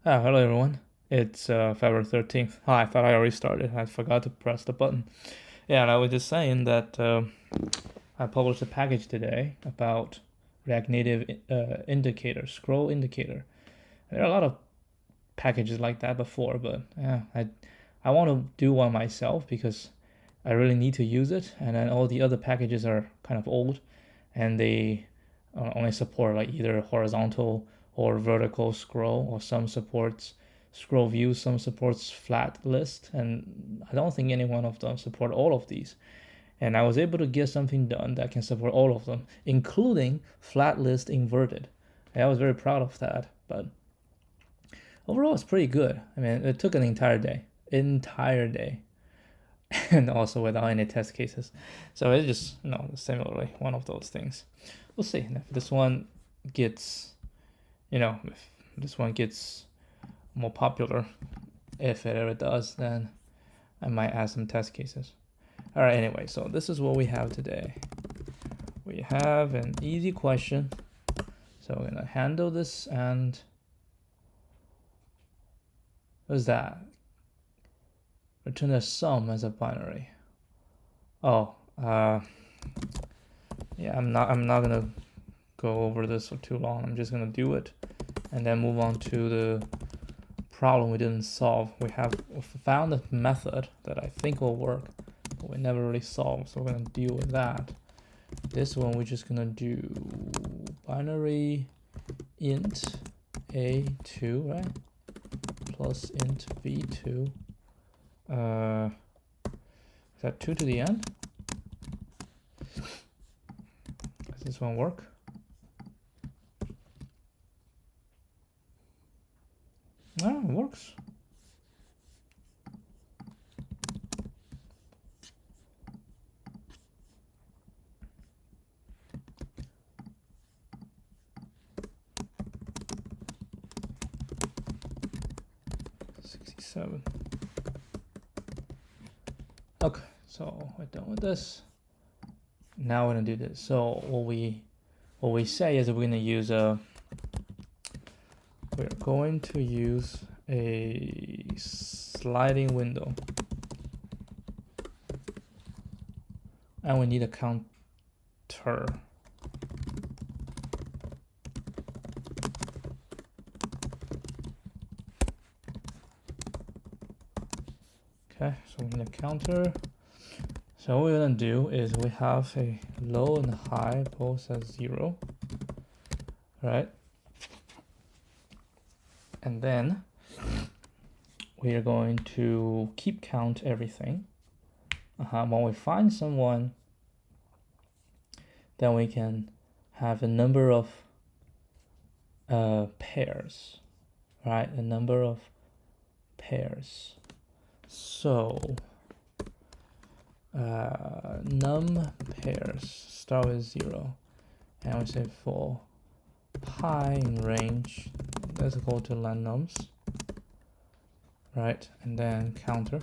Hello everyone. It's February 13th. I thought I already started. I forgot to press the button. Yeah, and I was just saying that I published a package today about React Native indicator, scroll indicator. There are a lot of packages like that before, but yeah, I want to do one myself because I really need to use it. And then all the other packages are kind of old, and they only support like either horizontal or vertical scroll, or some supports scroll view, some supports flat list, and I don't think any one of them support all of these. And I was able to get something done that can support all of them, including flat list inverted. And I was very proud of that, but overall it's pretty good. I mean, it took an entire day, and also without any test cases. So it's just, similarly one of those things. We'll see if this one gets, if this one gets more popular. If it ever does, then I might add some test cases. All right, anyway, so this is what we have today. We have an easy question. So we're gonna handle this, and what's that? Return a sum as a binary. Oh, yeah, I'm not gonna go over this for too long. I'm just gonna do it and then move on to the problem we didn't solve. We found a method that I think will work, but we never really solved, so we're gonna deal with that. This one we're just gonna do binary int a2, right, plus int v2. Is that 2 to the end? Does this one work? No, it works. Okay, so we're done with this. Now we're gonna do this. So what we say is we're gonna use a sliding window, and we need a counter. Okay, so we need a counter. So what we're gonna do is we have a low and high both as 0, right? And then we are going to keep count everything. When we find someone, then we can have a number of pairs, right? A number of pairs. So num pairs start with 0, and we say for high in range, let's go to len nums, right? And then counter.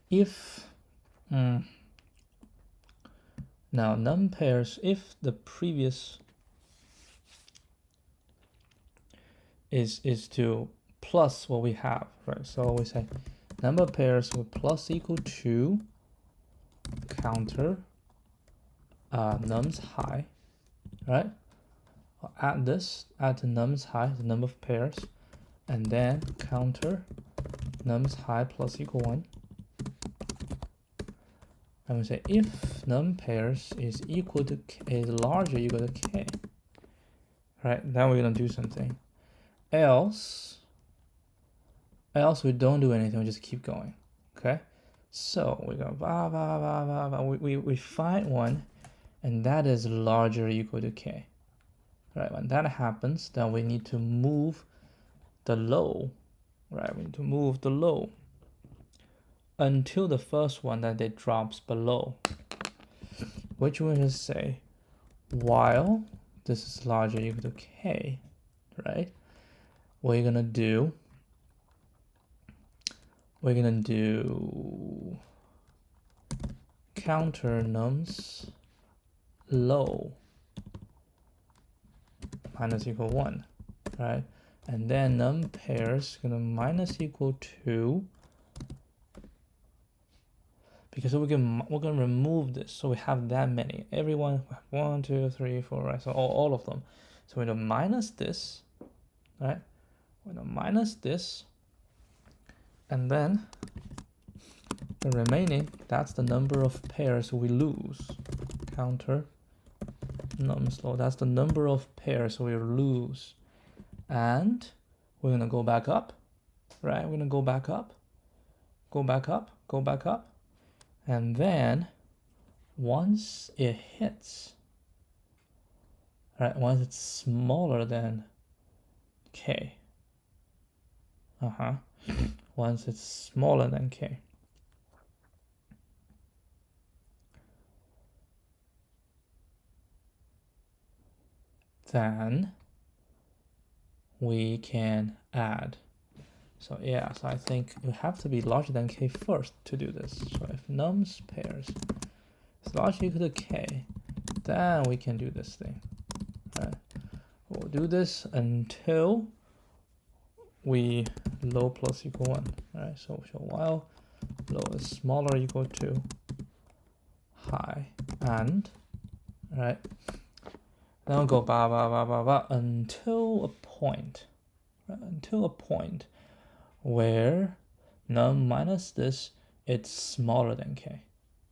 If now num pairs, if the previous is to plus what we have, right? So we say number pairs with plus equal to counter nums high, right? Add to nums high, the number of pairs, and then counter nums high plus equal 1. And we say if num pairs is larger equal to k, right? Then we're gonna do something. Else we don't do anything, we just keep going. Okay, so we go we find one, and that is larger equal to k, right? When that happens, then we need to move the low, right? We need to move the low until the first one that it drops below, which we just say while this is larger equal to k, right? We're gonna do counter nums low minus equal 1, right? And then num pairs gonna minus equal 2, because we're gonna remove this, so we have that many. Everyone 1, 2, 3, 4, right? So all of them. So we're gonna minus this, right? We're gonna minus this, and then the remaining, that's the number of pairs we lose. Counter num slow, that's the number of pairs we lose. And we're gonna go back up, right? We're gonna go back up, go back up, go back up. And then once it hits, right, once it's smaller than k, once it's smaller than k, then we can add. So yeah, so I think you have to be larger than k first to do this. So if nums pairs is larger equal to k, then we can do this thing, right? We'll do this until we low plus equal 1, right? So while low is smaller equal to high, and right, then we'll go until a point, right? Until a point where num minus this, it's smaller than k.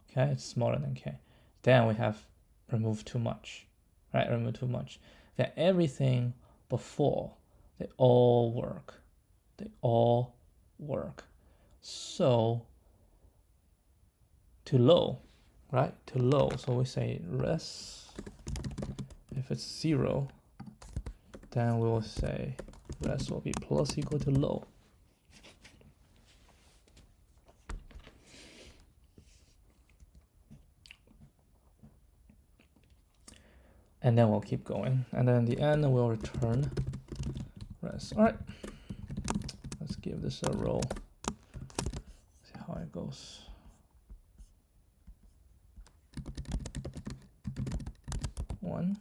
Okay, it's smaller than k. Then we have removed too much, right? Remove too much. Then everything before, they all work. They all work. So to low, right? To low. So we say res. If it's 0, then we will say res will be plus equal to low. And then we'll keep going. And then in the end, we'll return res. All right, let's give this a roll. See how it goes. One.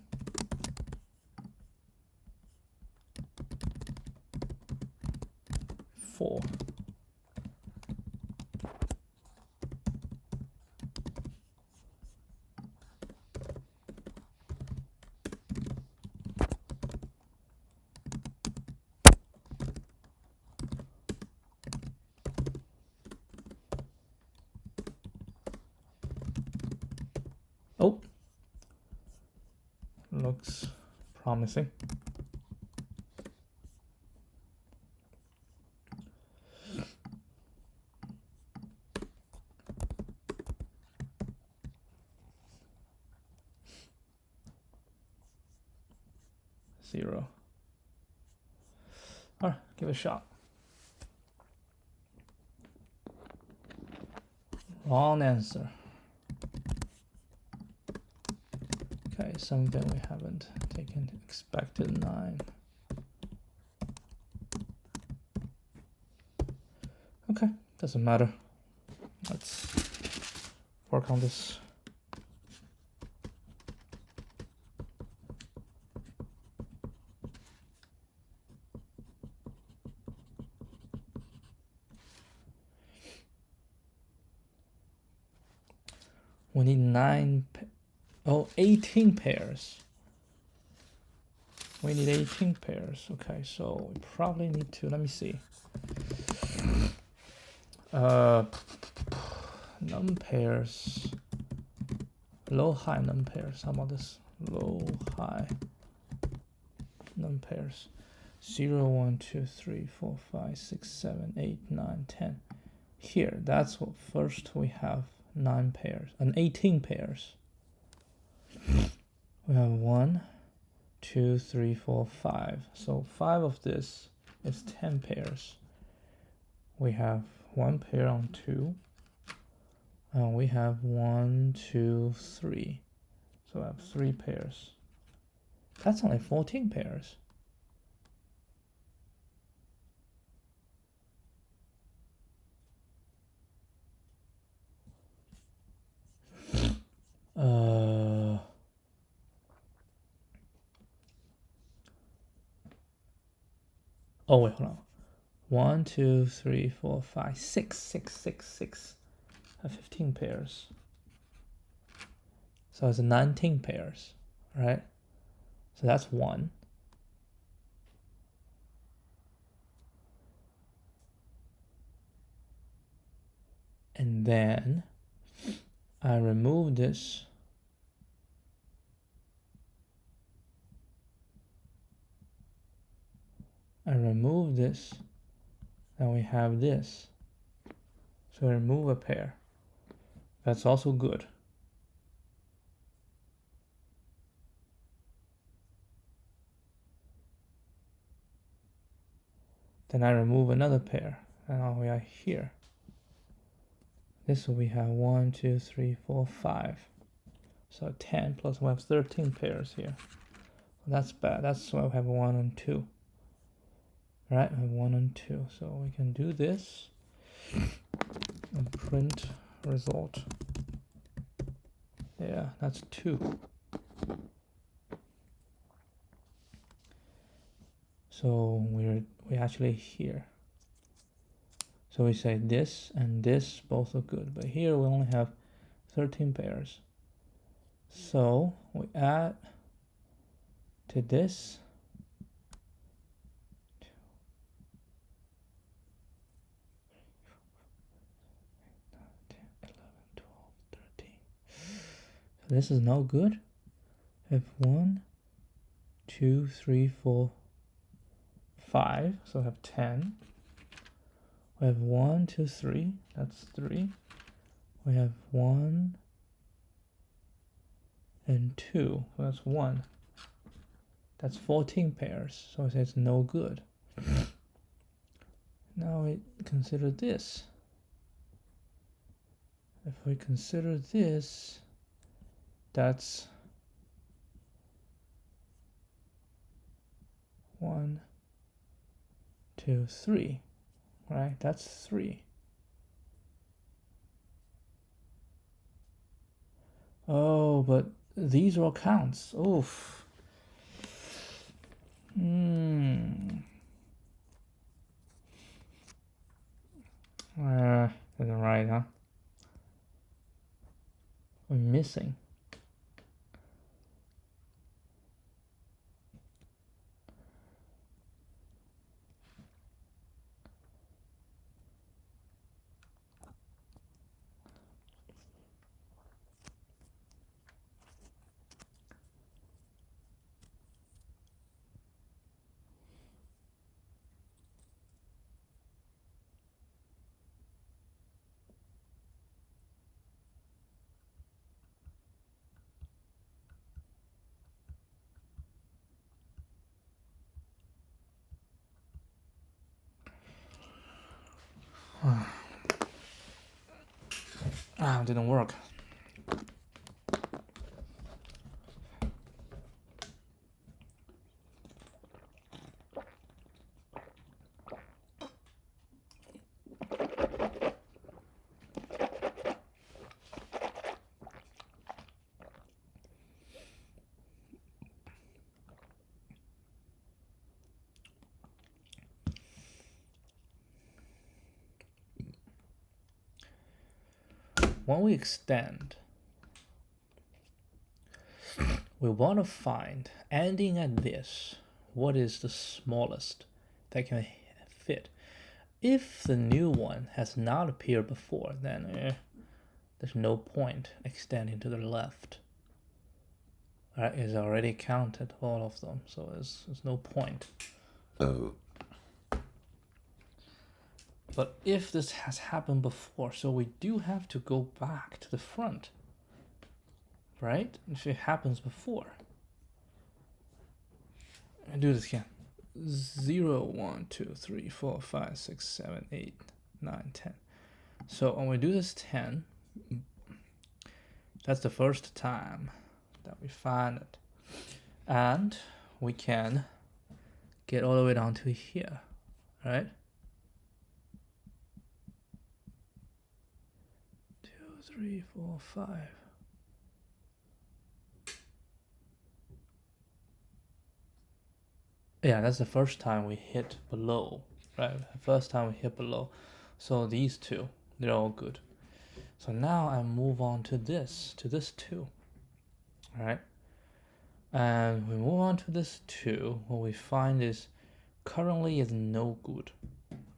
Four. Oh, looks promising. Zero. All right, give it a shot. Wrong answer. Okay, something we haven't taken. Expected 9. Okay, doesn't matter. Let's work on this. We need 18 pairs. We need 18 pairs. Okay, so we probably need to, let me see. Num pairs, low high num pairs. How about this? Low high num pairs. 0, 1, 2, 3, 4, 5, 6, 7, 8, 9, 10. Here, that's what first we have 9 pairs and 18 pairs. We have 1, 2, 3, 4, 5. So 5 of this is 10 pairs. We have 1 pair on 2. And we have 1, 2, 3. So I have 3 pairs. That's only 14 pairs. Oh wait, hold on. 1, 2, 3, 4, 5, 6, 6, 6, 6. I have 15 pairs. So it's 19 pairs, right? So that's 1. And then I remove this. I remove this. Then we have this. So remove a pair. That's also good. Then I remove another pair. And now we are here. This we have 1, 2, 3, 4, 5. So 10 plus we have 13 pairs here. That's bad. That's why we have 1 and 2. Right? We have 1 and 2. So we can do this and print result. Yeah, that's 2. So we actually here. So we say this and this both are good, but here we only have 13 pairs. So we add to this 10, 11, 12, 13. So this is no good. We have 1, 2, 3, 4, 5. So we have 10. We have 1, 2, 3. That's 3. We have 1 and 2. So that's 1. That's 14 pairs. So it says no good. Now we consider this. If we consider this, that's 1, 2, 3. Right? That's 3. Oh, but these all counts. Oof. Isn't right, huh? We're missing. It didn't work. When we extend, we want to find, ending at this, what is the smallest that can fit. If the new one has not appeared before, then there's no point extending to the left. Right, it's already counted all of them, so there's no point. But if this has happened before, so we do have to go back to the front, right? If it happens before. I do this again. 0, 1, 2, 3, 4, 5, 6, 7, 8, 9, 10. So when we do this 10, that's the first time that we find it. And we can get all the way down to here, right? 2, 3, 4, 5. Yeah, that's the first time we hit below, right? First time we hit below. So these two, they're all good. So now I move on to this two, all right? And we move on to this two, what we find is currently is no good,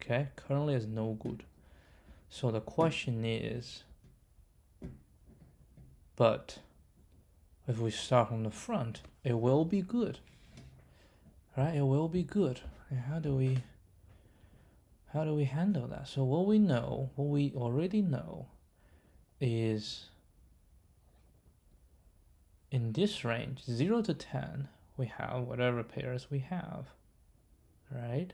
okay? Currently is no good. So the question is, but if we start from the front, it will be good, right? It will be good. And how do we handle that? So what we already know is in this range, 0 to 10, we have whatever pairs we have, right?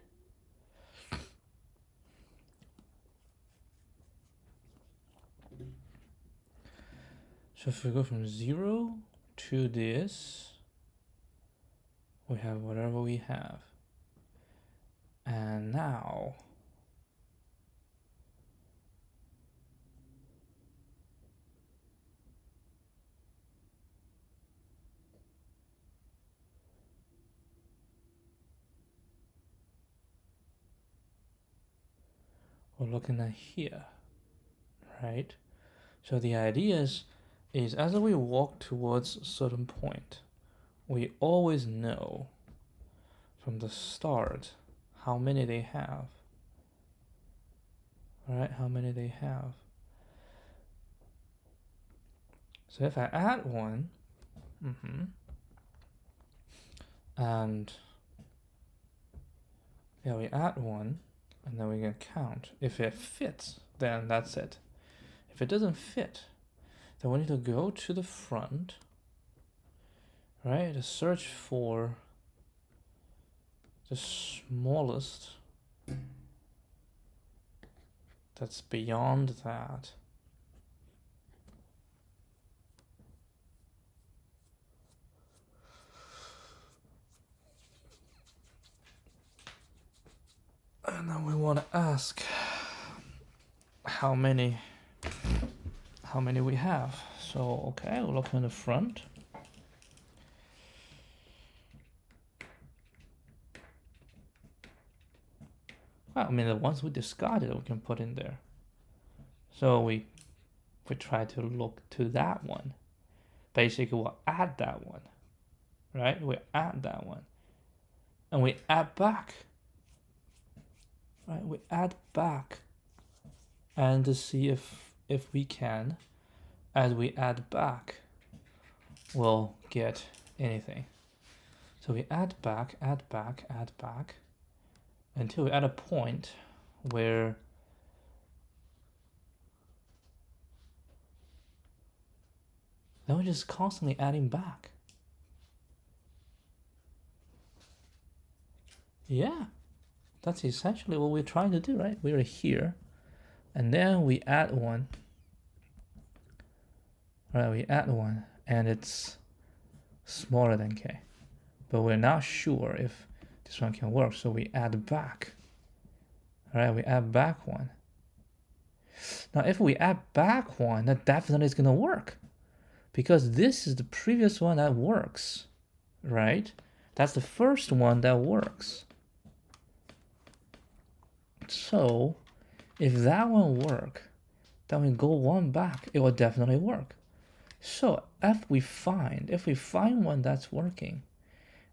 So if we go from 0 to this, we have whatever we have. And now we're looking at here, right? So the idea is as we walk towards a certain point, we always know from the start how many they have, right? How many they have. So if I add one, and yeah, we add one, and then we can count. If it fits, then that's it. If it doesn't fit, then we need to go to the front, right? To search for the smallest that's beyond that. And then we want to ask how many we have. So okay, we'll look in the front. Well, I mean, the ones we discarded we can put in there. So we try to look to that one. Basically, we'll add that one, right? We add that one, and we add back, right? We add back, and to see if we can, as we add back, we'll get anything. So we add back, until we're at a point where then we're just constantly adding back. Yeah, that's essentially what we're trying to do, right? We're here, and then we add one. Right, we add one, and it's smaller than k. But we're not sure if this one can work, so we add back. All right, we add back one. Now, if we add back one, that definitely is going to work, because this is the previous one that works, right? That's the first one that works. So if that one works, then we go one back, it will definitely work. So if we find one that's working,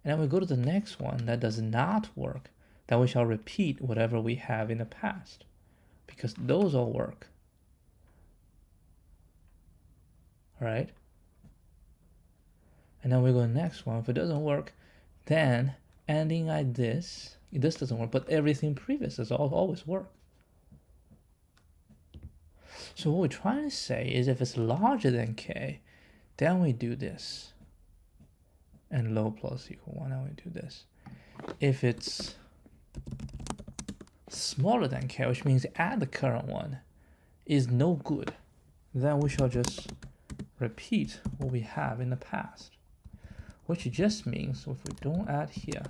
and then we go to the next one that does not work, then we shall repeat whatever we have in the past, because those all work. All right? And then we go to the next one. If it doesn't work, then ending like this doesn't work, but everything previous does always work. So what we're trying to say is if it's larger than k, then we do this. And low plus equal 1, then we do this. If it's smaller than k, which means add the current one, is no good, then we shall just repeat what we have in the past. Which just means if we don't add here,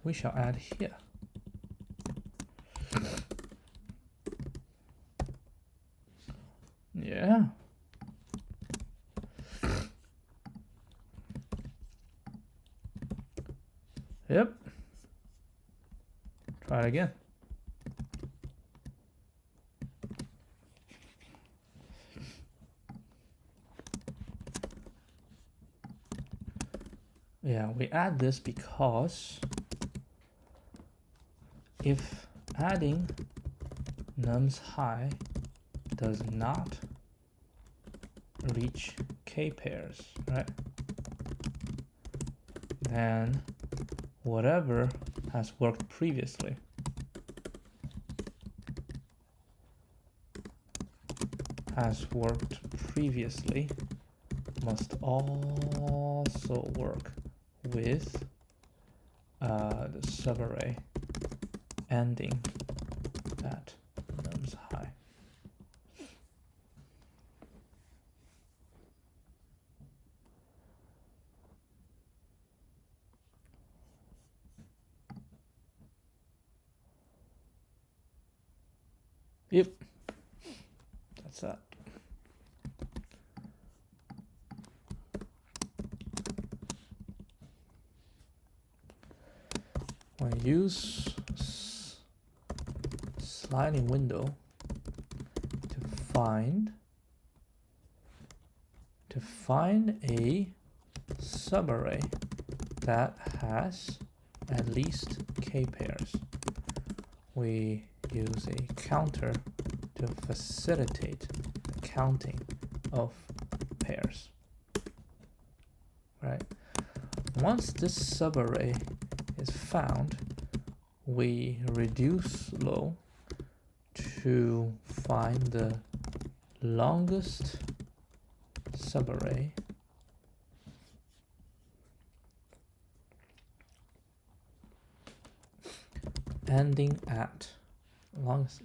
we shall add here. Yeah. Try it again. Yeah, we add this because if adding nums high does not reach k pairs, right? Then whatever has worked previously must also work with the subarray ending at nums high. Yep, that's that. When I use sliding window to find a subarray that has at least k pairs, we use a counter to facilitate the counting of pairs, right? Once this subarray is found, we reduce low to find the longest subarray ending at longest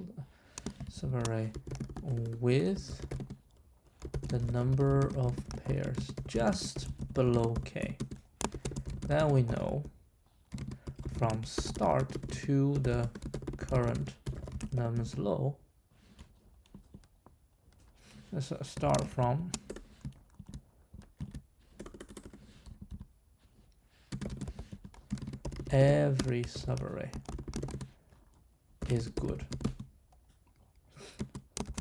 subarray with the number of pairs just below k. Then we know from start to the current nums low, let's start from every subarray is good.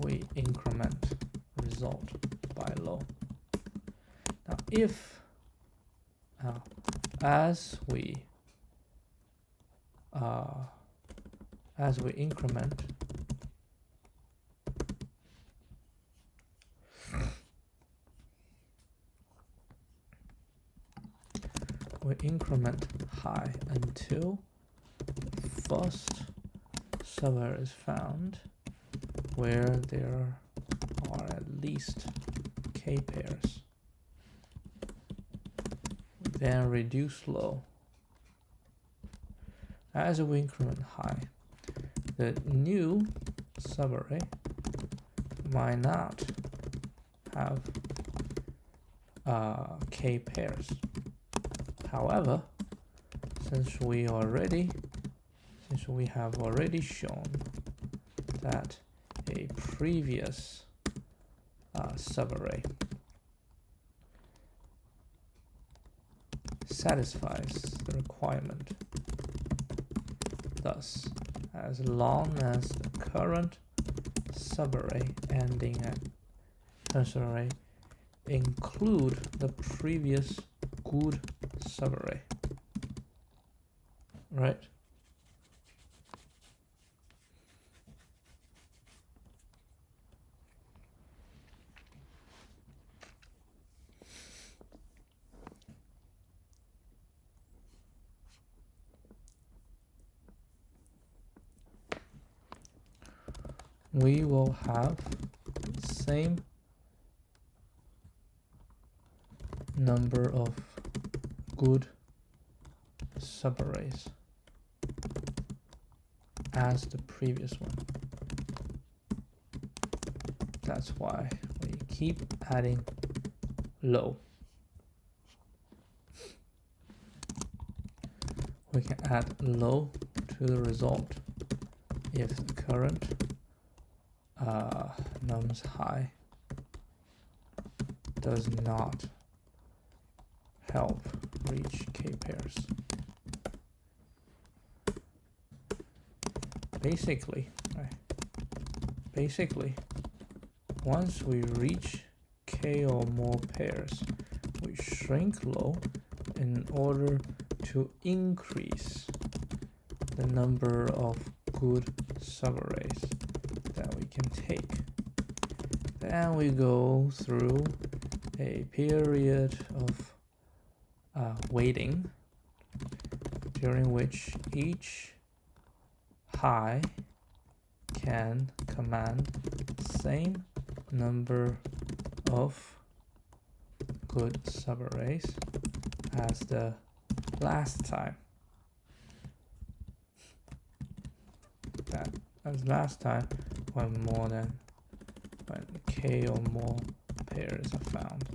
We increment result by low. Now if as we increment high until first subarray is found where there are at least k pairs, then reduce low. As we increment high, the new subarray might not have k pairs. However, since we have already shown that a previous subarray satisfies the requirement, thus, as long as the current subarray ending at subarray include the previous good subarray, right? We will have the same number of good subarrays as the previous one. That's why we keep adding low. We can add low to the result if the current nums high does not help reach k pairs. basically, right? Basically, once we reach k or more pairs, we shrink low in order to increase the number of good subarrays that we can take. Then we go through a period of waiting, during which each high can command the same number of good subarrays as the last time. As last time when k or more pairs are found.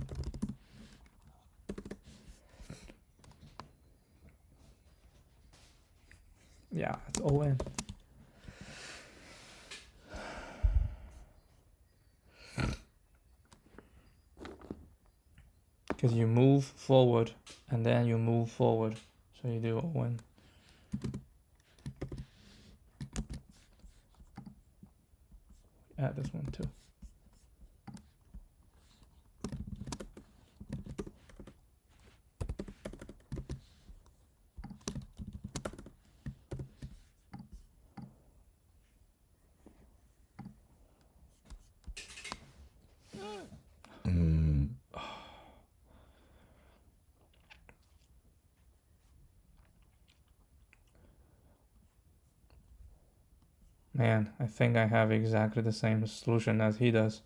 Yeah, it's ON. Because you move forward and then you move forward, so you do ON. Add this one too. Man, I think I have exactly the same solution as he does.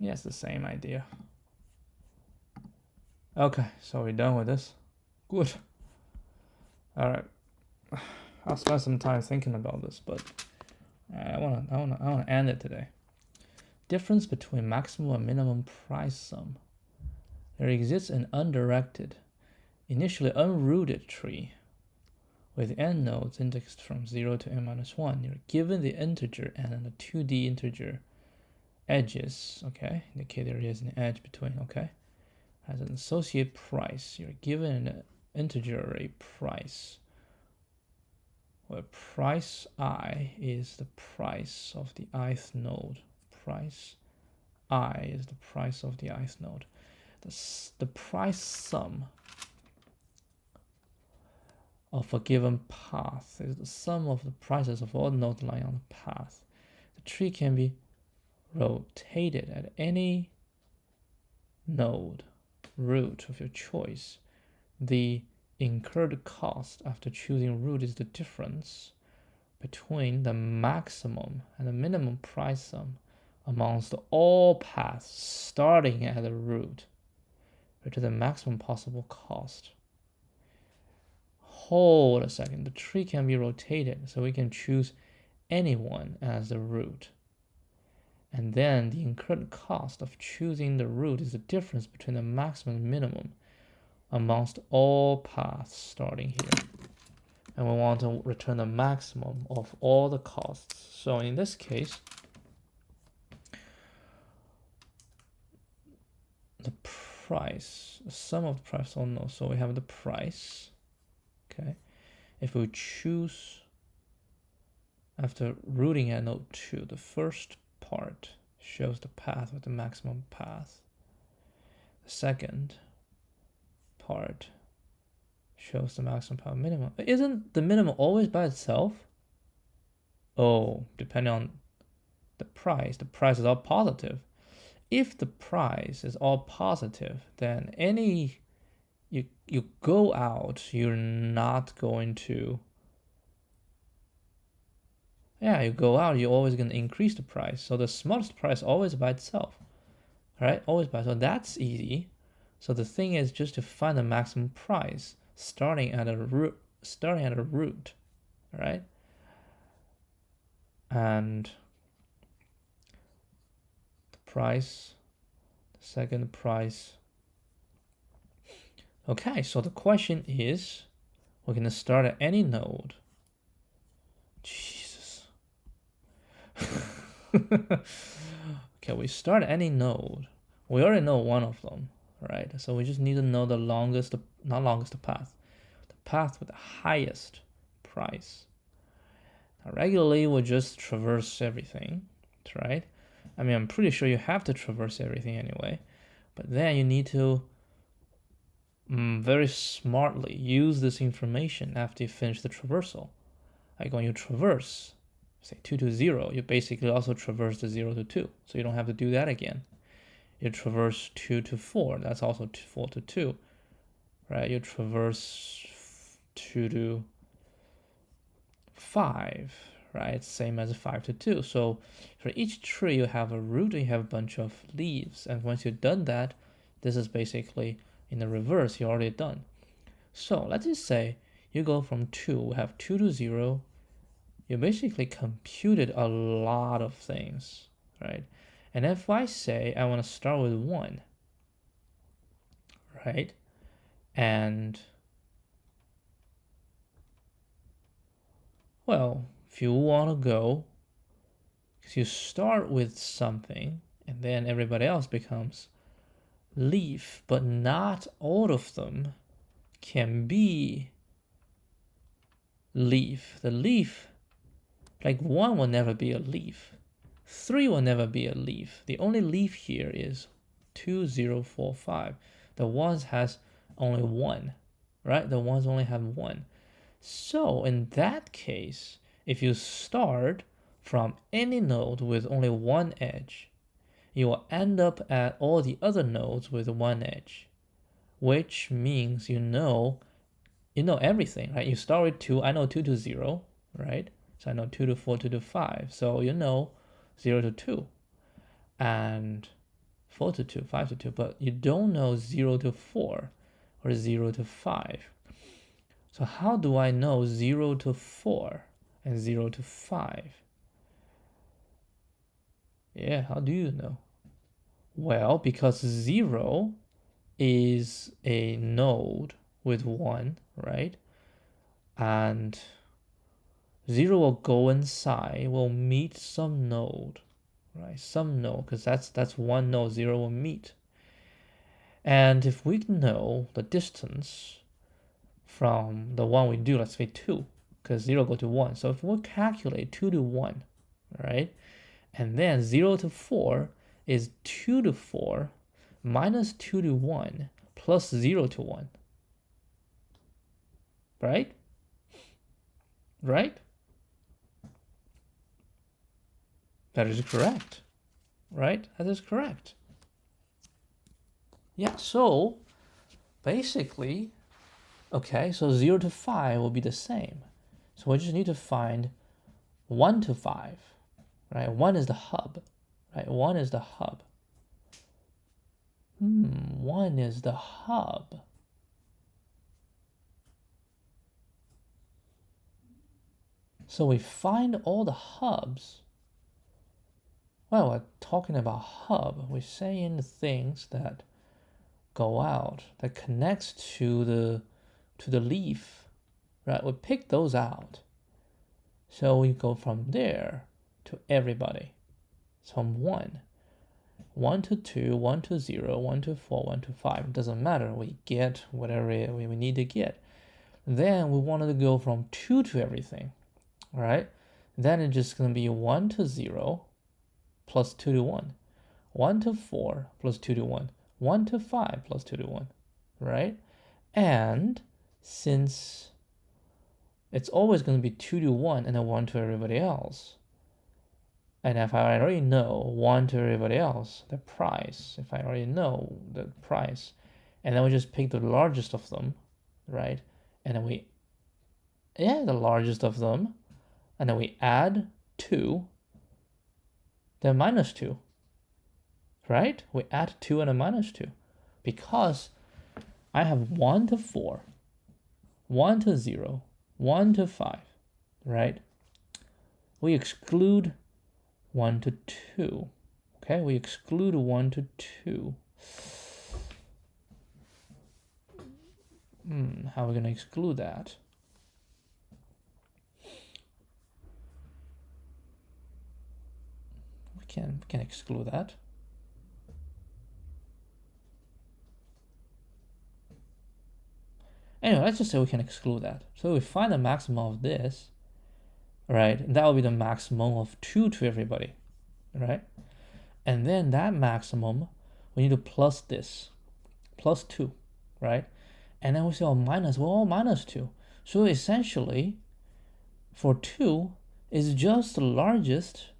Yes, the same idea. Okay, so we're done with this. Good. All right. I'll spend some time thinking about this, but I wanna end it today. Difference between maximum and minimum price sum. There exists an undirected, initially unrooted tree with n nodes indexed from 0 to n-1. You're given the integer n and the 2D integer edges, okay, indicate there is an edge between, okay, as an associate price. You're given an integer array price, where price I is the price of the ith node. Price I is the price of the ith node. The price sum of a given path is the sum of the prices of all nodes lying on the path. The tree can be rotated at any node root of your choice. The incurred cost after choosing root is the difference between the maximum and the minimum price sum amongst all paths starting at the root, or to the maximum possible cost. Hold a second, the tree can be rotated, so we can choose anyone as the root. And then the incurred cost of choosing the root is the difference between the maximum and minimum amongst all paths starting here. And we want to return the maximum of all the costs. So in this case, the price, the sum of the price, oh no, so we have the price, okay. If we choose, after rooting at node 2, the first part shows the path with the maximum path. The second part shows the maximum path minimum. Isn't the minimum always by itself? Oh, depending on the price is all positive. If the price is all positive, then you go out, you're not going to, you go out, you're always going to increase the price. So the smallest price always by itself, right? Always by, so that's easy. So the thing is just to find the maximum price starting at a root, right? And the price, the second price. Okay, so the question is, we're going to start at any node. Jesus. Okay, we start any node. We already know one of them, right? So we just need to know the longest, not longest, the path with the highest price. Now, regularly, we'll just traverse everything, right? I mean, I'm pretty sure you have to traverse everything anyway, but then you need to very smartly use this information after you finish the traversal. Like when you traverse, say 2 to 0, you basically also traverse the 0 to 2, so you don't have to do that again. You traverse 2 to 4, that's also 4 to 2, right? You traverse 2 to 5, right? Same as 5 to 2. So for each tree, you have a root and you have a bunch of leaves. And once you've done that, this is basically in the reverse, you're already done. So let's just say you go from 2, we have 2 to 0. You basically computed a lot of things, right? And if I say I want to start with 1, right? And well, if you want to go, because you start with something and then everybody else becomes leaf, but not all of them can be leaf. The leaf, like 1 will never be a leaf. 3 will never be a leaf. The only leaf here is 2, 0, 4, 5. The ones has only 1, right? The ones only have 1. So in that case, if you start from any node with only 1 edge, you will end up at all the other nodes with 1 edge, which means you know everything, right? You start with 2, I know 2 to 0, right? So I know 2 to 4, 2 to 5. So you know 0 to 2 and 4 to 2, 5 to 2, but you don't know 0 to 4 or 0 to 5. So how do I know 0 to 4 and 0 to 5? Yeah, how do you know? Well, because 0 is a node with 1, right? And 0 will go inside, will meet some node, right? Some node, because that's one node 0 will meet. And if we know the distance from the one we do, let's say 2, because 0 go to 1. So if we calculate 2 to 1, right? And then 0 to 4 is 2 to 4 minus 2 to 1 plus 0 to 1. Right? Right? That is correct. Right? That is correct. Yeah, so basically, okay, so 0 to 5 will be the same. So we just need to find 1 to 5, right? 1 is the hub, right? 1 is the hub. 1 is the hub. So we find all the hubs. Well, we're talking about hub. We're saying the things that go out, that connects to the leaf, right? We pick those out. So we go from there to everybody. So from 1. 1 to 2, 1 to 0, 1 to 4, 1 to 5. It doesn't matter. We get whatever we need to get. Then we wanted to go from 2 to everything, right? Then it's just going to be 1 to 0 plus 2 to 1. 1 to 4 plus 2 to 1. 1 to 5 plus 2 to 1, right? And since it's always going to be 2 to 1 and then 1 to everybody else, and if I already know 1 to everybody else, the price, if I already know the price, and then we just pick the largest of them, right? And then the largest of them, and then we add 2, then minus 2, right? We add 2 and a minus 2, because I have 1 to 4, 1 to 0, 1 to 5, right? We exclude 1 to 2. Okay, we exclude 1 to 2. How are we going to exclude that? can exclude that. Anyway, let's just say we can exclude that. So we find the maximum of this, right? That will be the maximum of 2 to everybody, right? And then that maximum, we need to plus this, plus 2, right? And then we say, oh, minus, well, minus 2. So essentially, for 2 is just the largest,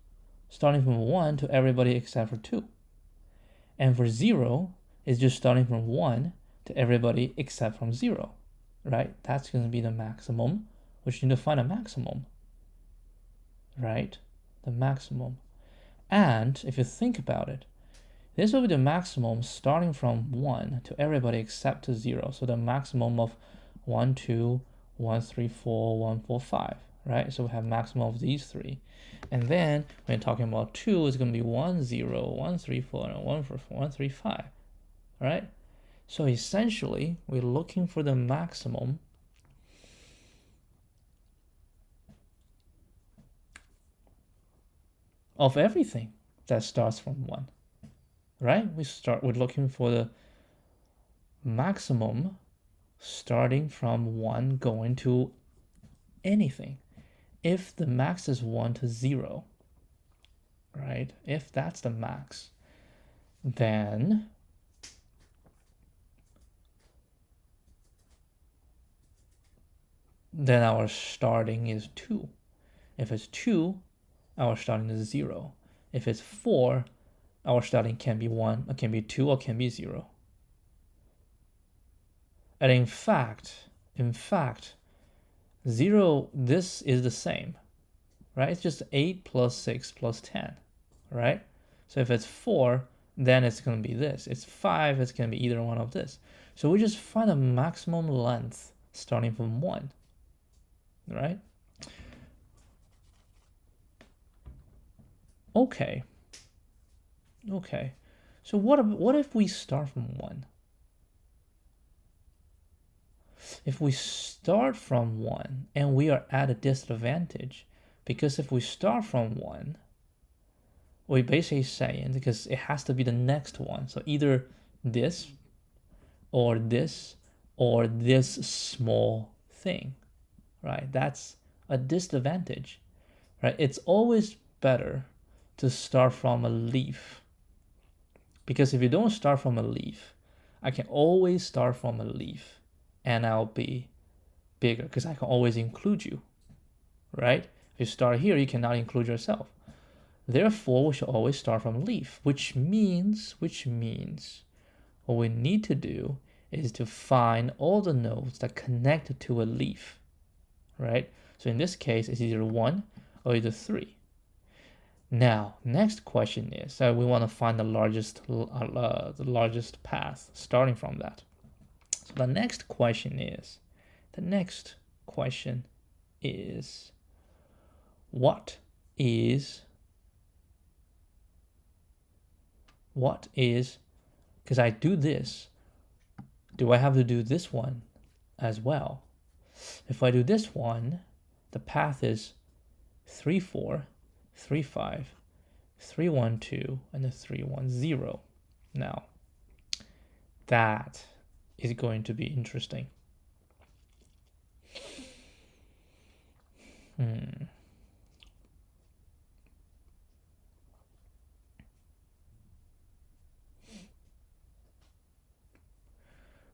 starting from 1 to everybody except for 2. And for 0 is just starting from 1 to everybody except from 0, right? That's going to be the maximum, which you need to find a maximum, right? The maximum. And if you think about it, this will be the maximum starting from 1 to everybody except to 0. So the maximum of 1, 2, 1, 3, 4, 1, 4, 5, right? So we have maximum of these 3. And then when talking about 2, it's going to be 1, 0, 1, 3, 4, and 1, 4, 4, 1, 3, 5, right? So essentially, we're looking for the maximum of everything that starts from 1, right? We're looking for the maximum starting from 1 going to anything. If the max is 1 to 0, right? If that's the max, then our starting is 2. If it's 2, our starting is 0. If it's 4, our starting can be 1, or can be 2, or can be 0. And in fact, 0, this is the same, right? It's just 8 plus 6 plus 10, right? So if it's 4, then it's going to be this. It's 5, it's going to be either one of this. So we just find a maximum length starting from 1, right? Okay. So what if we start from 1? If we start from 1 and we are at a disadvantage, because if we start from 1, we're basically saying, because it has to be the next one, so either this or this or this small thing, right? That's a disadvantage, right? It's always better to start from a leaf, because if you don't start from a leaf, I can always start from a leaf and I'll be bigger because I can always include you, right? If you start here, you cannot include yourself. Therefore, we should always start from a leaf, which means what we need to do is to find all the nodes that connect to a leaf, right? So in this case, it's either 1 or either 3. Now, next question is, we want to find the largest path starting from that. So the next question is, what is, because I do this, do I have to do this one as well? If I do this one, the path is 3, 4, 3, 5, 3, 1, 2, and the 3, 1, 0. Now, that is going to be interesting.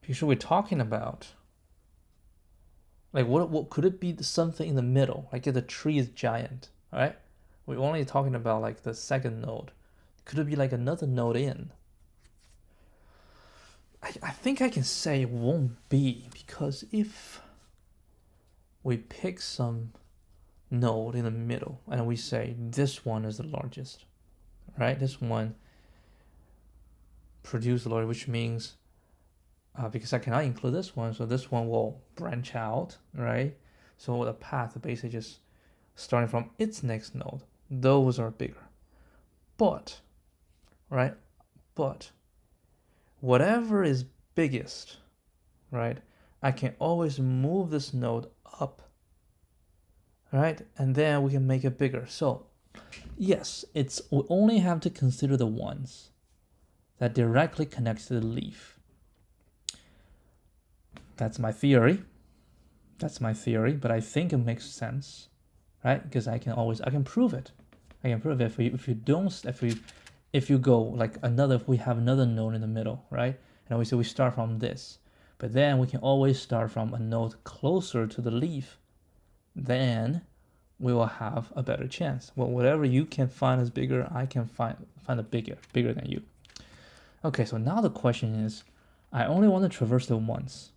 Because we're talking about, like, what could it be? Something in the middle, like if the tree is giant, right? We're only talking about like the second node. Could it be like another node in? I think I can say it won't be, because if we pick some node in the middle and we say this one is the largest, right? This one produces the largest, which means because I cannot include this one, so this one will branch out, right? So the path basically just starting from its next node. Those are bigger. But, right? But whatever is biggest, right? I can always move this node up, right? And then we can make it bigger. So Yes, we only have to consider the ones that directly connect to the leaf. That's my theory. But I think it makes sense, right? Because I can prove it. If you go like if we have another node in the middle, right? And we say we start from this, but then we can always start from a node closer to the leaf. Then we will have a better chance. Well, whatever you can find is bigger, I can find a bigger than you. Okay, so now the question is, I only want to traverse it once,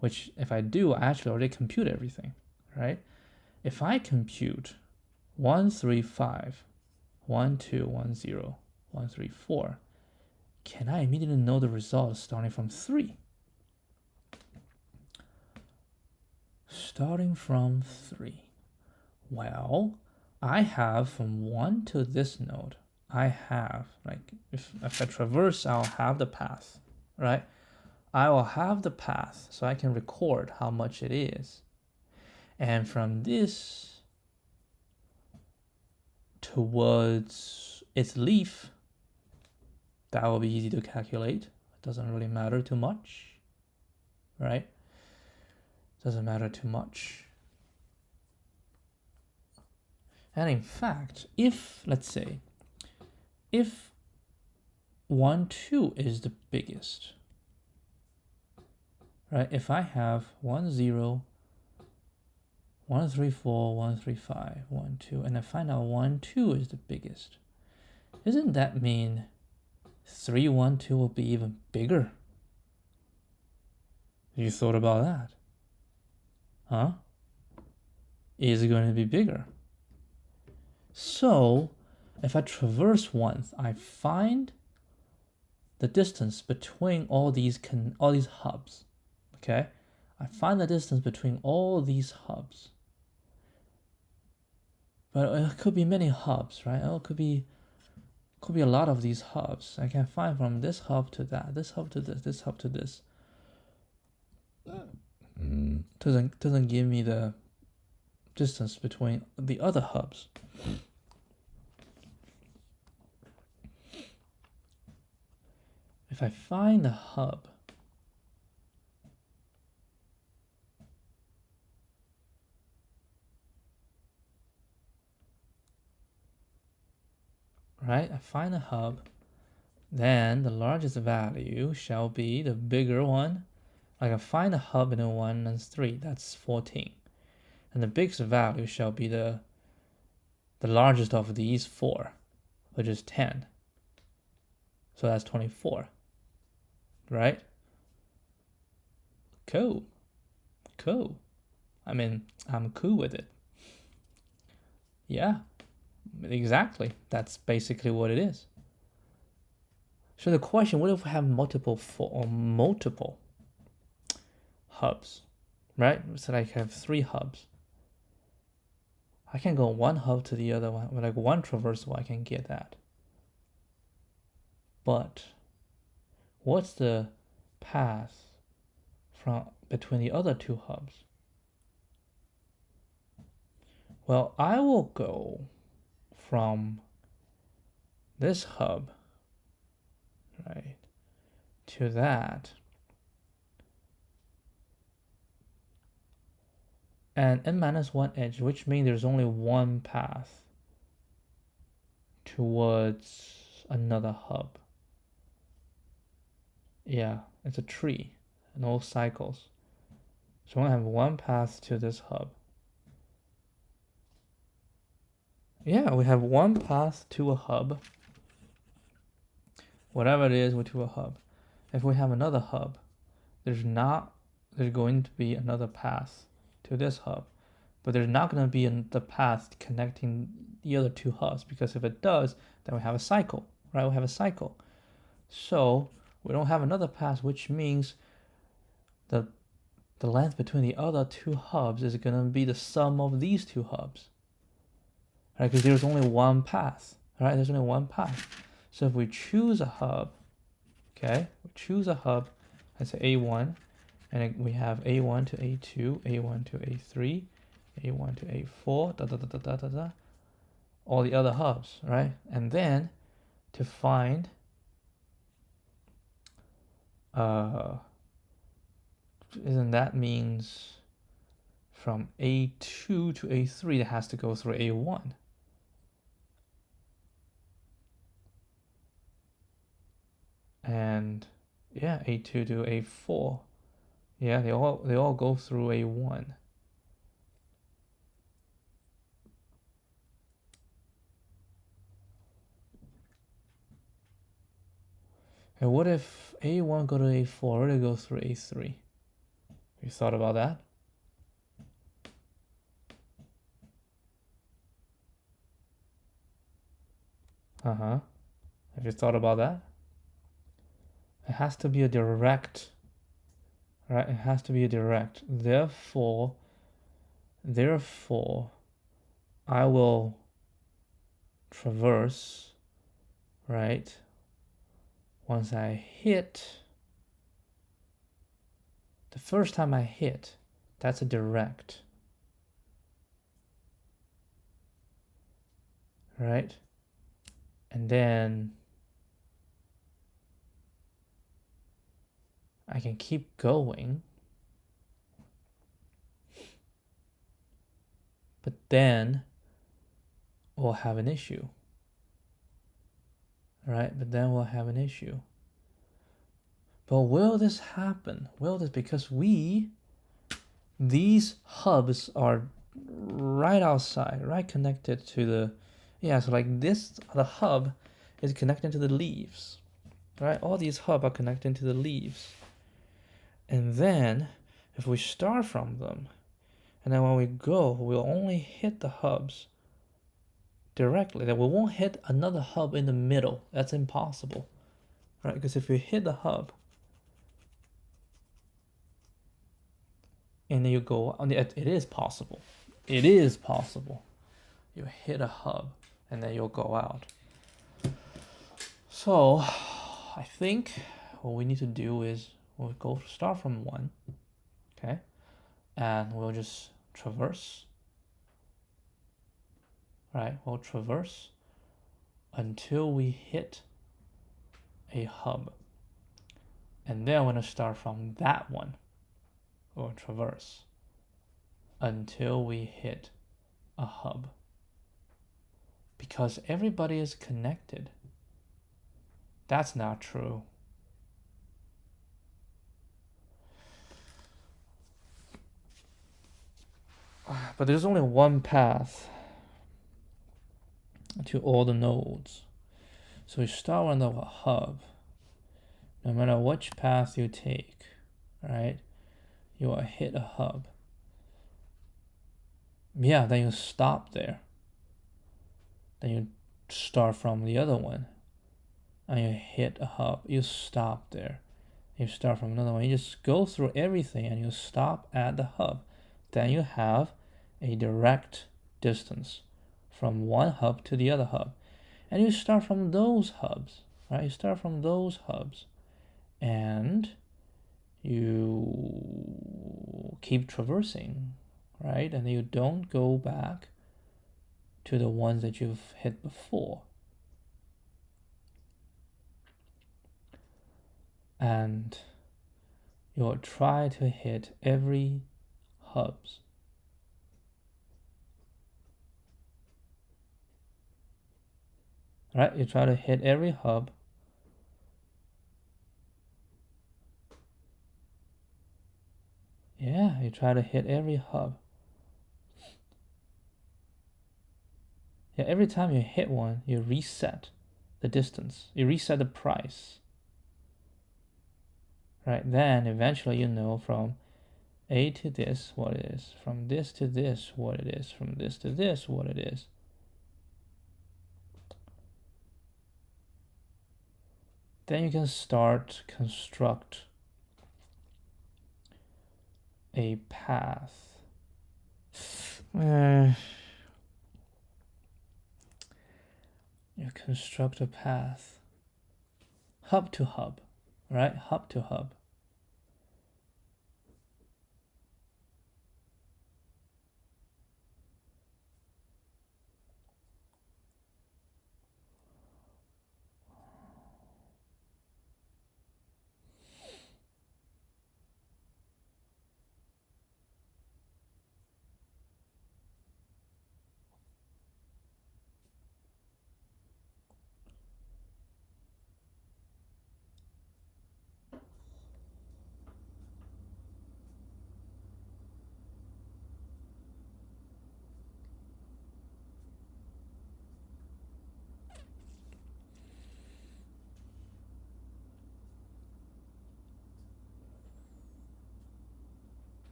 which if I do, I actually already compute everything, right? If I compute 1, 3, 5, 1, 2, 1, 0, 1, 3, 4, can I immediately know the result starting from 3? Starting from 3. Well, I have from 1 to this node, I have, like, if I traverse, I'll have the path, right? I will have the path, so I can record how much it is. And from this towards its leaf, that will be easy to calculate. It doesn't really matter too much, right? Doesn't matter too much. And in fact, if, let's say, if 1, 2 is the biggest, right? If I have 1, 0, 1, 3, 4, 1, 3, 5, 1, 2, and I find out 1, 2 is the biggest, doesn't that mean 3, 1, 2 will be even bigger? You thought about that? Huh? Is it going to be bigger? So, if I traverse once, I find the distance between all these hubs. Okay, I find the distance between all these hubs. But it could be many hubs, right? It could be a lot of these hubs. I can find from this hub to that, this hub to this hub to this. Doesn't give me the distance between the other hubs. If I find the hub, right? I find a hub, then the largest value shall be the bigger one. Like I find a hub in 1 and 3, that's 14. And the biggest value shall be the largest of these 4, which is 10. So that's 24, right? Cool. I mean, I'm cool with it. Yeah, exactly. That's basically what it is. So the question, what if we have multiple hubs, right? So I have 3 hubs. I can go one hub to the other one, like one traversal, I can get that. But what's the path from between the other 2 hubs? Well, I will go from this hub, right, to that, and n-1 edge, which means there's only one path towards another hub. Yeah, it's a tree, no cycles. So I have one path to this hub. Yeah, we have one path to a hub. Whatever it is, to a hub. If we have another hub, there's going to be another path to this hub, but there's not going to be the path connecting the other 2 hubs, because if it does, then we have a cycle, right? We have a cycle. So we don't have another path, which means the length between the other 2 hubs is going to be the sum of these 2 hubs, right? Because there's only one path, right? There's only one path. So if we choose a hub, okay, we choose a hub, let's say A1, and we have A1 to A2, A1 to A3, A1 to A4, all the other hubs, right? And then to find isn't that means from A2 to A3 that has to go through A1. And yeah, A2 to A4. Yeah, they all go through A1. And what if A1 go to A4, or they go through A3? You thought about that? Uh-huh. Have you thought about that? It has to be a direct, right? It has to be a direct. Therefore, I will traverse, right? Once I hit, the first time I hit, that's a direct, right? And then I can keep going, but then we'll have an issue, right? But then we'll have an issue. But will this happen? Will this, because these hubs are right outside, right connected to the, yeah, so like this, the hub is connected to the leaves, right? All these hubs are connected to the leaves. And then if we start from them, and then when we go, we'll only hit the hubs directly. That we won't hit another hub in the middle. That's impossible, right? Because if you hit the hub, and then you go on it is possible. It is possible. You hit a hub, and then you'll go out. So I think what we need to do is we'll go start from 1, okay, and we'll just traverse, right? We'll traverse until we hit a hub, and then we're gonna start from that one. We'll traverse until we hit a hub, because everybody is connected. That's not true. But there's only one path to all the nodes. So you start on the hub. No matter which path you take, right, you will hit a hub. Yeah, then you stop there. Then you start from the other one, and you hit a hub. You stop there. You start from another one. You just go through everything, and you stop at the hub. Then you have a direct distance from one hub to the other hub. And you start from those hubs, right? You start from those hubs, and you keep traversing, right? And you don't go back to the ones that you've hit before. And you'll try to hit every hubs. Right? You try to hit every hub. Yeah, you try to hit every hub. Yeah, every time you hit one, you reset the distance. You reset the price. Right? Then eventually you know from A to this what it is, from this to this what it is, from this to this what it is. Then you can start construct a path. You construct a path, hub to hub, right? Hub to hub.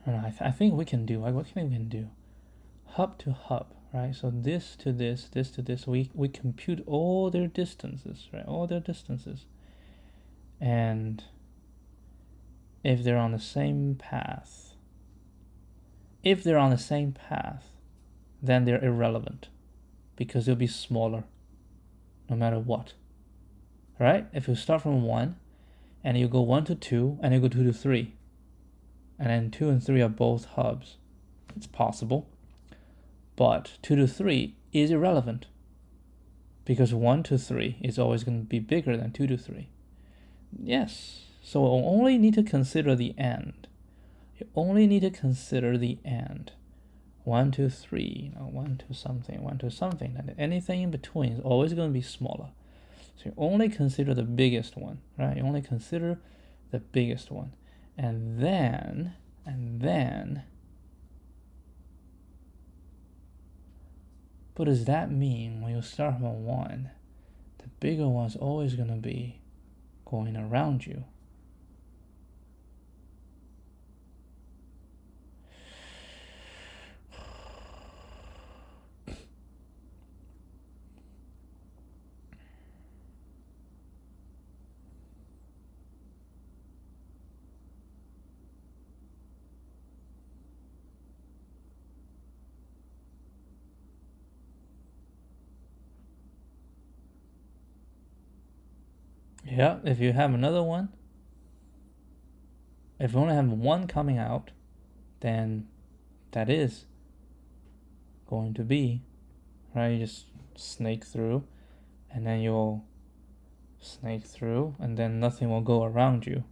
And I think we can do, like, what can we can do? Hub to hub, right? So this to this, this to this, we compute all their distances, right? All their distances. And if they're on the same path, then they're irrelevant because they'll be smaller no matter what, right? If you start from 1 and you go 1 to 2 and you go 2 to 3, and then 2 and 3 are both hubs, it's possible. But 2 to 3 is irrelevant because 1 to 3 is always going to be bigger than 2 to 3. Yes, so we only need to consider the end. You only need to consider the end. 1 to 3, 1 to something, 1 to something, and anything in between is always going to be smaller. So you only consider the biggest one, right? You only consider the biggest one. And then, what does that mean when you start from 1? The bigger one is always going to be going around you. Yeah, if you have another one, if you only have one coming out, then that is going to be, right? You just snake through, and then you'll snake through, and then nothing will go around you.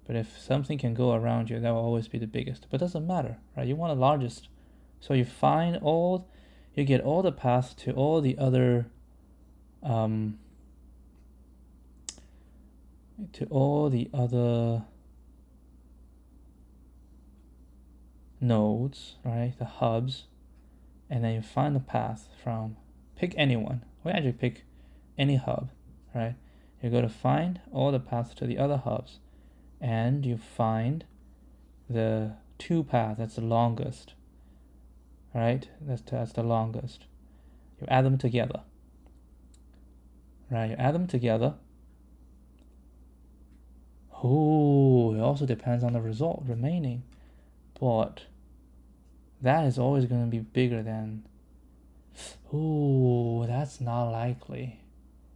But if something can go around you, that will always be the biggest. But it doesn't matter, right? You want the largest. So you get all the paths to all the other nodes, right? The hubs, and then you find the path from, pick anyone. We actually pick any hub, right? You go to find all the paths to the other hubs, and you find the 2 path that's the longest, right? That's the longest. You add them together, right? You add them together. Oh, it also depends on the result remaining, but that is always going to be bigger than. Oh, that's not likely.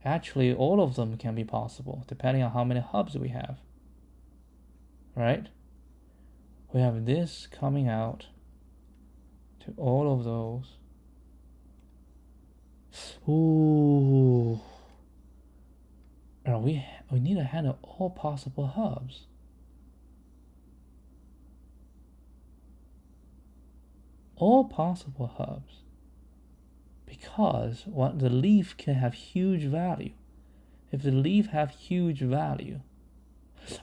Actually, all of them can be possible depending on how many hubs we have, right? We have this coming out to all of those. Ooh. We need to handle all possible hubs. All possible hubs. Because the leaf can have huge value. If the leaf have huge value,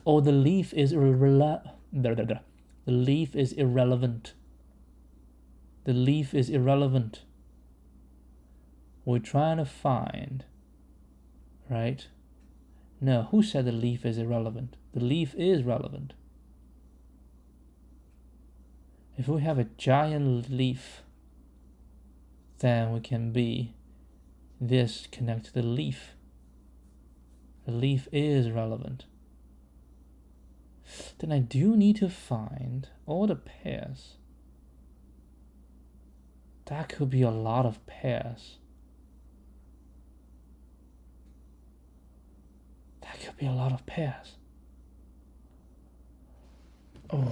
or the leaf is irrelevant. The leaf is irrelevant. The leaf is irrelevant. We're trying to find, right? No, who said the leaf is irrelevant? The leaf is relevant. If we have a giant leaf, then we can be this connect to the leaf. The leaf is relevant. Then I do need to find all the pairs. That could be a lot of pairs. That could be a lot of pairs. Oh.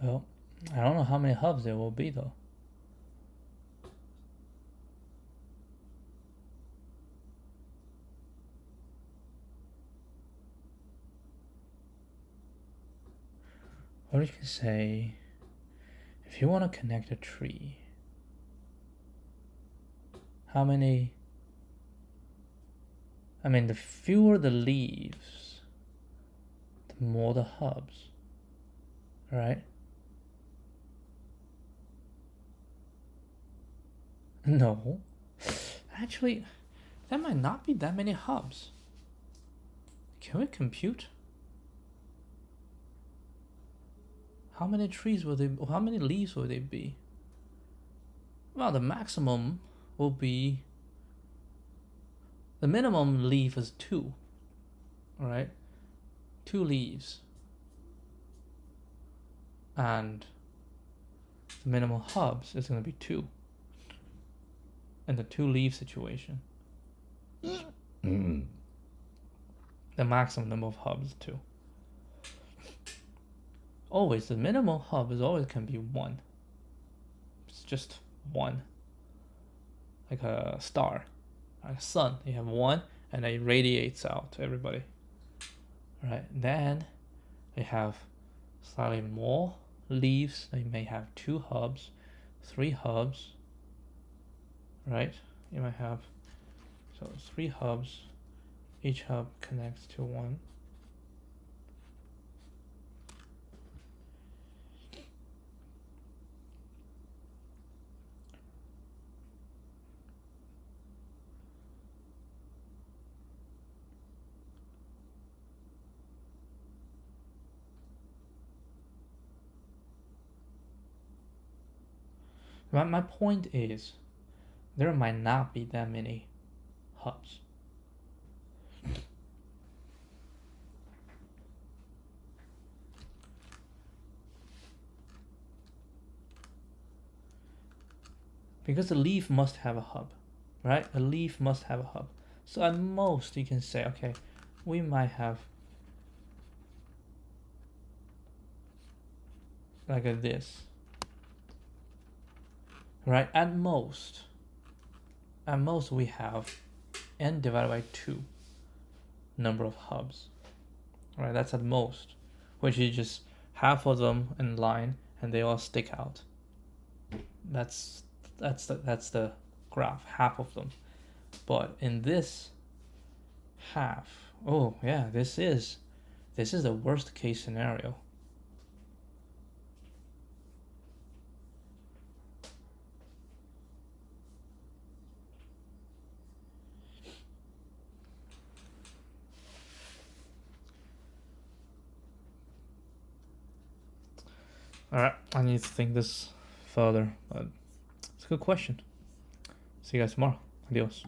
Well, I don't know how many hubs there will be though. Or you can say, if you want to connect a tree, how many? I mean, the fewer the leaves, the more the hubs, right? No, actually, there might not be that many hubs. Can we compute? How many trees will they? How many leaves will they be? Well, the maximum will be. The minimum leaf is 2. All right, 2 leaves, and the minimum hubs is going to be 2. In the 2 leaf situation, the maximum number of hubs is 2. Always the minimum hub is always can be 1. It's just 1, like a star, like a sun. You have 1, and it radiates out to everybody. Right? Then they have slightly more leaves. They may have 2 hubs, 3 hubs. Right? You might have 3 hubs. Each hub connects to 1. My point is, there might not be that many hubs. Because a leaf must have a hub, right? A leaf must have a hub. So at most you can say, okay, we might have like this, right? At most we have n divided by 2 number of hubs, right? That's at most, which is just half of them in line and they all stick out. That's the graph, half of them. But in this half, oh yeah, this is the worst case scenario. All right, I need to think this further, but it's a good question. See you guys tomorrow. Adios.